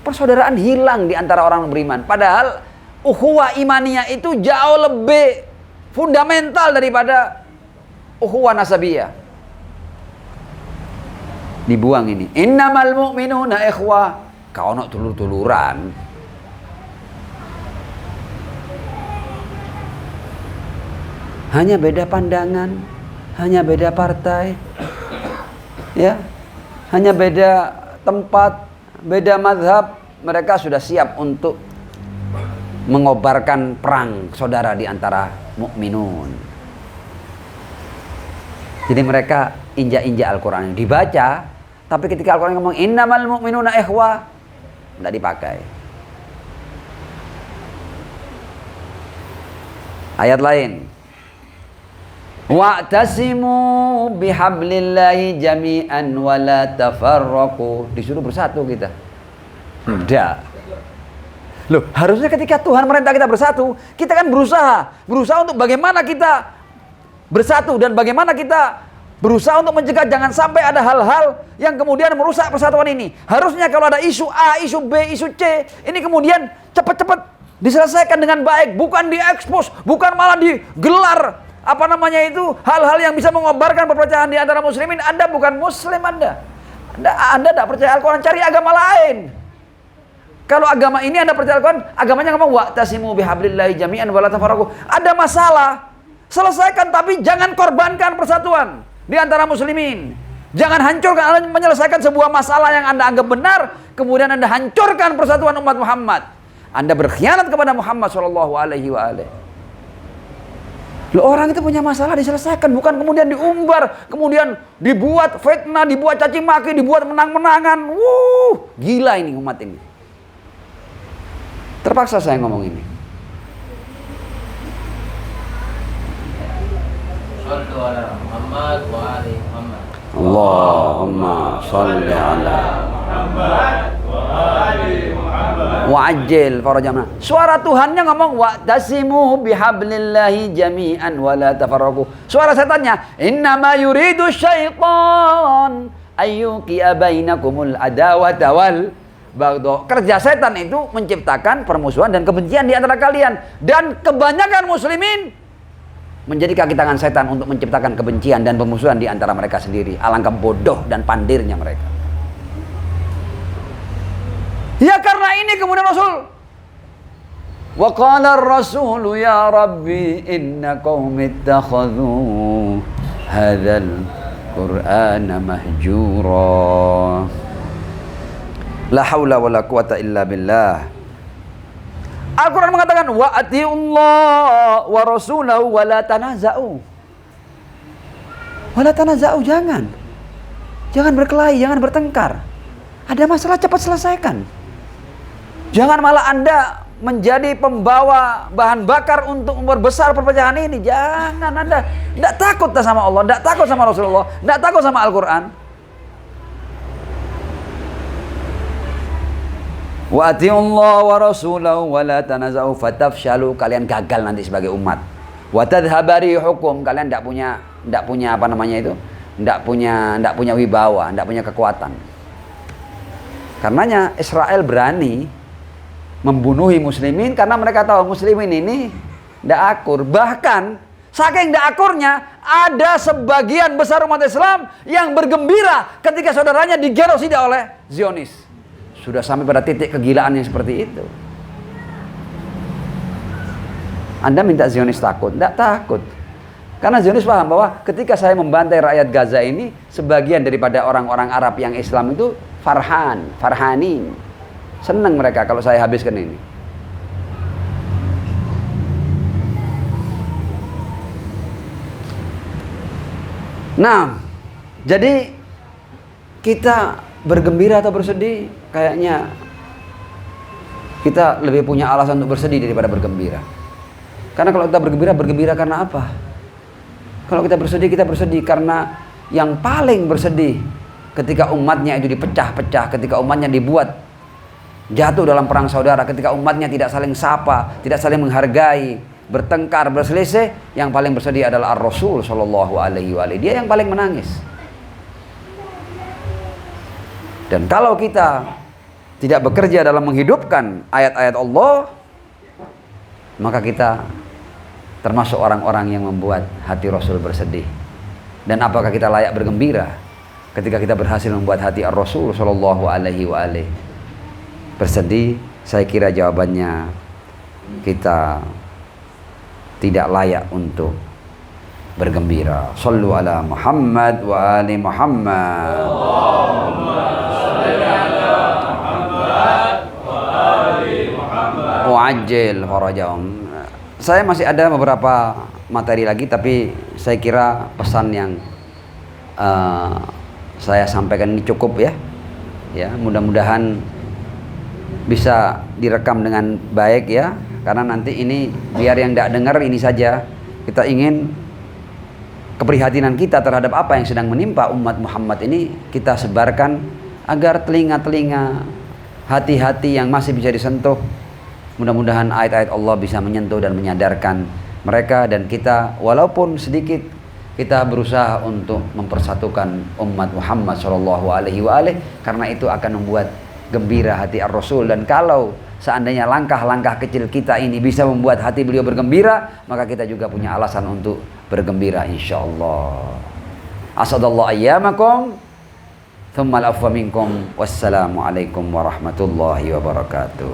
Persaudaraan hilang di antara orang beriman. Padahal ukhuwah imaniyah itu jauh lebih fundamental daripada ukhuwah nasabiyah. Dibuang ini. Innamal mu'minuna ikhwah. Kau nak tulur-tuluran. Hanya beda pandangan, hanya beda partai, ya, hanya beda tempat, beda mazhab, mereka sudah siap untuk mengobarkan perang saudara di antara mukminun. Jadi mereka injak-injak Al-Quran dibaca, tapi ketika Al-Quran ngomong innamal mu'minuna ikhwah, tidak dipakai. Ayat lain, wa'tasimu bihablillahi jami'an wa la tafarraqu. Disuruh bersatu kita. Tidak. Loh, harusnya ketika Tuhan merintah kita bersatu, kita kan berusaha untuk bagaimana kita bersatu dan bagaimana kita berusaha untuk mencegah jangan sampai ada hal-hal yang kemudian merusak persatuan ini. Harusnya kalau ada isu A, isu B, isu C, ini kemudian cepat-cepat diselesaikan dengan baik, bukan diekspos, bukan malah digelar hal-hal yang bisa mengobarkan perpecahan di antara muslimin. Anda bukan muslim, Anda tidak percaya Al-Quran, cari agama lain. Kalau agama ini Anda percaya Al-Quran, agamanya ngomong wa'tasimu bihablillahi jami'an wa la tafarraqu. Ada masalah, selesaikan, tapi jangan korbankan persatuan di antara muslimin. Jangan hancurkan, Anda menyelesaikan sebuah masalah yang Anda anggap benar, kemudian Anda hancurkan persatuan umat Muhammad. Anda berkhianat kepada Muhammad SAW. Loh, orang itu punya masalah diselesaikan, bukan kemudian diumbar, kemudian dibuat fitnah, dibuat caci maki, dibuat menang-menangan. Gila ini umat ini. Terpaksa saya ngomong ini. Shallu ala Muhammad wa ali Muhammad. Allahumma shalli ala Muhammad wa ali Muhammad. wa'ajil farajamna. Suara Tuhannya ngomong wa'tasimu bihablillahi jami'an wa la tafarraqu. Suara setannya innama yuridu syaitan ayyuqi'a bainakumul adawata wal baghdha. Kerja setan itu menciptakan permusuhan dan kebencian di antara kalian, dan kebanyakan muslimin menjadi kaki tangan setan untuk menciptakan kebencian dan permusuhan di antara mereka sendiri. Alangkah bodoh dan pandirnya mereka. Ya karena ini kemudian Rasul, wa qala ar-rasul ya rabbi inna qaumi ittakhadhu hadzal qur'ana mahjura. La haula wala quwata illa billah. Al-Quran mengatakan wa atiullah wa rasulahu wa la tanaza'u. Wa la tanaza'u, jangan berkelahi, jangan bertengkar. Ada masalah cepat selesaikan. Jangan malah Anda menjadi pembawa bahan bakar untuk memperbesar perpecahan ini. Jangan. Anda tidak takut sama Allah, tidak takut sama Rasulullah, tidak takut sama Al-Quran. Wa atiullah wa rasulahu wa la tanaza'u fatafshalu, kalian gagal nanti sebagai umat. Wa tadhhaba rihukum, kalian tidak punya apa namanya itu? Tidak punya wibawa, tidak punya kekuatan. Karenanya Israel berani membunuhi muslimin karena mereka tahu muslimin ini tidak akur. Bahkan saking tidak akurnya, ada sebagian besar umat Islam yang bergembira ketika saudaranya digenosida oleh Zionis. Sudah sampai pada titik kegilaan yang seperti itu. Anda minta Zionis takut? Tidak takut. Karena Zionis paham bahwa ketika saya membantai rakyat Gaza ini, sebagian daripada orang-orang Arab yang Islam itu farhanin. Senang mereka kalau saya habiskan ini. Nah, jadi kita bergembira atau bersedih, kayaknya kita lebih punya alasan untuk bersedih daripada bergembira. Karena kalau kita bergembira karena apa? Kalau kita bersedih karena yang paling bersedih ketika umatnya itu dipecah-pecah, ketika umatnya dibuat jatuh dalam perang saudara, ketika umatnya tidak saling sapa, tidak saling menghargai, bertengkar, berselisih, yang paling bersedih adalah Ar-Rasul Shallallahu Alaihi Wasallam. Dia yang paling menangis. Dan kalau kita tidak bekerja dalam menghidupkan ayat-ayat Allah, maka kita termasuk orang-orang yang membuat hati Rasul bersedih. Dan apakah kita layak bergembira ketika kita berhasil membuat hati Ar-Rasul Shallallahu Alaihi Wasallam bersedih? Saya kira jawabannya kita tidak layak untuk bergembira. Shallu ala Muhammad wa ali Muhammad. Allahumma shalli ala Muhammad wa ali Muhammad. Wa'ajjil farajahum. Saya masih ada beberapa materi lagi, tapi saya kira pesan yang saya sampaikan ini cukup ya. Ya, mudah-mudahan bisa direkam dengan baik ya, karena nanti ini biar yang tidak dengar ini saja, kita ingin keprihatinan kita terhadap apa yang sedang menimpa umat Muhammad ini kita sebarkan agar telinga-telinga, hati-hati yang masih bisa disentuh, mudah-mudahan ayat-ayat Allah bisa menyentuh dan menyadarkan mereka, dan kita walaupun sedikit kita berusaha untuk mempersatukan umat Muhammad Shallallahu Alaihi Wasallam, karena itu akan membuat gembira hati Ar-Rasul. Dan kalau seandainya langkah-langkah kecil kita ini bisa membuat hati beliau bergembira, maka kita juga punya alasan untuk bergembira insyaallah. Asadallahu ayyamakum, thumma al-afwa minkum. Wassalamu alaikum warahmatullahi wabarakatuh.